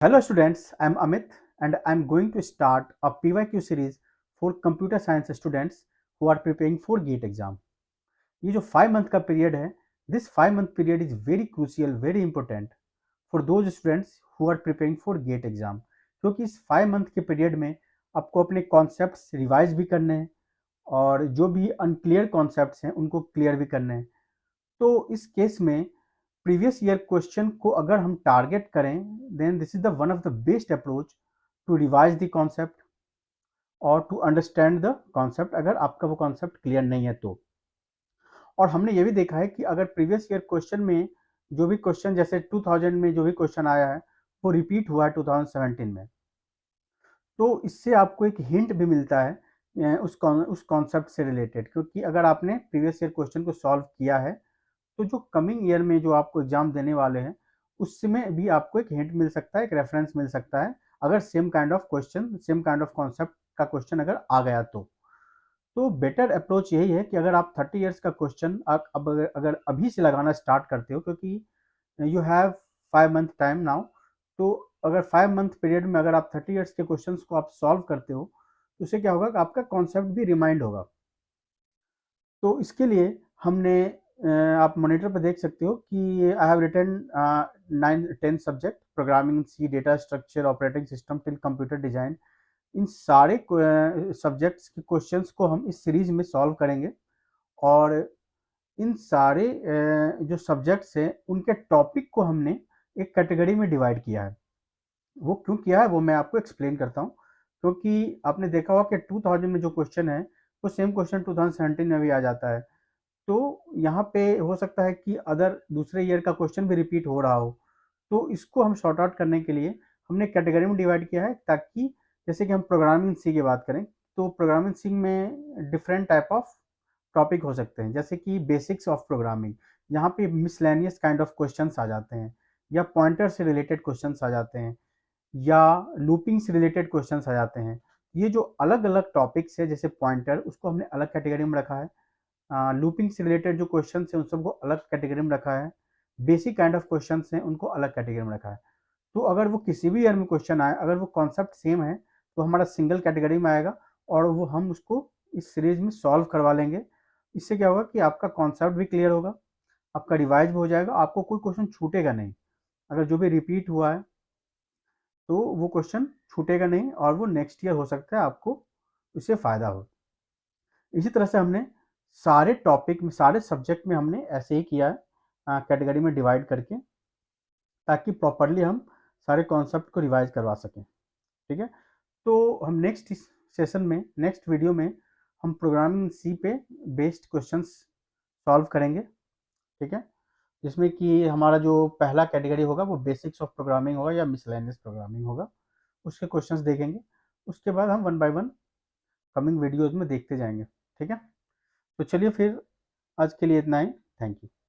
Hello students, I am Amit and I am going to start a PYQ series for computer science students who are preparing for GATE exam. ये जो 5 month का period है, this 5 month period is very crucial, very important for those students who are preparing for GATE exam. क्योंकि इस 5 month के period में आपको अपने कॉन्सेप्ट्स रिवाइज भी करने हैं और जो भी अनक्लियर कॉन्सेप्ट्स हैं उनको क्लियर भी करने हैं। तो इस केस में प्रीवियस ईयर क्वेश्चन को अगर हम टारगेट करें then this is the one of the best approach to revise the concept और टू अंडरस्टैंड द कॉन्सेप्ट अगर आपका वो कॉन्सेप्ट क्लियर नहीं है तो। और हमने ये भी देखा है कि अगर प्रीवियस ईयर क्वेश्चन में जो भी क्वेश्चन जैसे 2000 में जो भी क्वेश्चन आया है वो रिपीट हुआ है 2017 में, तो इससे आपको एक हिंट भी मिलता है उस कॉन्सेप्ट से रिलेटेड, क्योंकि अगर आपने प्रीवियस ईयर क्वेश्चन को सॉल्व किया है तो जो कमिंग ईयर में जो आपको एग्जाम देने वाले हैं उसमें भी आपको एक हिंट मिल सकता है, एक रेफरेंस मिल सकता है अगर same kind of question, same kind of concept का क्वेश्चन अगर आ गया तो बेटर अप्रोच यही है कि अगर आप 30 इयर्स का क्वेश्चन अब अगर अभी से लगाना स्टार्ट करते हो, क्योंकि you have 5 month time now, तो अगर 5 मंथ पीरियड में अगर आप 30 इयर्स के क्वेश्चन को आप सॉल्व करते हो तो उससे क्या होगा कि आपका कॉन्सेप्ट भी रिमाइंड होगा। तो इसके लिए हमने आप मॉनिटर पर देख सकते हो कि I have written 9-10 subject, programming, C, data structure, operating system till computer design. इन सारे सब्जेक्ट्स के क्वेश्चंस को हम इस सीरीज में सॉल्व करेंगे और इन सारे जो सब्जेक्ट्स हैं उनके टॉपिक को हमने एक कैटेगरी में डिवाइड किया है। वो क्यों किया है वो मैं आपको एक्सप्लेन करता हूँ, क्योंकि आपने देखा होगा कि 2000 में जो क्वेश्चन है वो सेम क्वेश्चन 2017 में भी आ जाता है। तो यहाँ पे हो सकता है कि अदर दूसरे ईयर का क्वेश्चन भी रिपीट हो रहा हो, तो इसको हम सॉर्ट आउट करने के लिए हमने कैटेगरी में डिवाइड किया है, ताकि जैसे कि हम प्रोग्रामिंग सी की बात करें तो प्रोग्रामिंग सी में डिफरेंट टाइप ऑफ टॉपिक हो सकते हैं, जैसे कि बेसिक्स ऑफ प्रोग्रामिंग, यहाँ पे मिसलेनियस काइंड ऑफ क्वेश्चंस आ जाते हैं, या पॉइंटर से रिलेटेड क्वेश्चंस आ जाते हैं, या लूपिंग से रिलेटेड क्वेश्चंस आ जाते हैं। ये जो अलग अलग टॉपिक्स है जैसे पॉइंटर, उसको हमने अलग कैटेगरी में रखा है। लूपिंग से रिलेटेड जो क्वेश्चन हैं उन सबको अलग कैटेगरी में रखा है। बेसिक काइंड ऑफ क्वेश्चन हैं उनको अलग कैटेगरी में रखा है। तो अगर वो किसी भी ईयर में क्वेश्चन आए, अगर वो कॉन्सेप्ट सेम है तो हमारा सिंगल कैटेगरी में आएगा और वो हम उसको इस सीरीज में सॉल्व करवा लेंगे। इससे क्या होगा कि आपका कॉन्सेप्ट भी क्लियर होगा, आपका रिवाइज भी हो जाएगा, आपको कोई क्वेश्चन छूटेगा नहीं। अगर जो भी रिपीट हुआ है तो वो क्वेश्चन छूटेगा नहीं और वो नेक्स्ट ईयर हो सकता है आपको इससे फ़ायदा हो। इसी तरह से हमने सारे टॉपिक में, सारे सब्जेक्ट में हमने ऐसे ही किया है, कैटेगरी में डिवाइड करके, ताकि प्रॉपरली हम सारे कॉन्सेप्ट को रिवाइज करवा सकें। ठीक है, तो हम नेक्स्ट सेशन में, नेक्स्ट वीडियो में हम प्रोग्रामिंग सी पे बेस्ड क्वेश्चंस सॉल्व करेंगे। ठीक है, जिसमें कि हमारा जो पहला कैटेगरी होगा वो बेसिक्स ऑफ प्रोग्रामिंग होगा या मिसलेनियस प्रोग्रामिंग होगा, उसके क्वेश्चंस देखेंगे। उसके बाद हम one by one coming videos में देखते जाएंगे। ठीक है, तो चलिए फिर आज के लिए इतना ही। Thank you.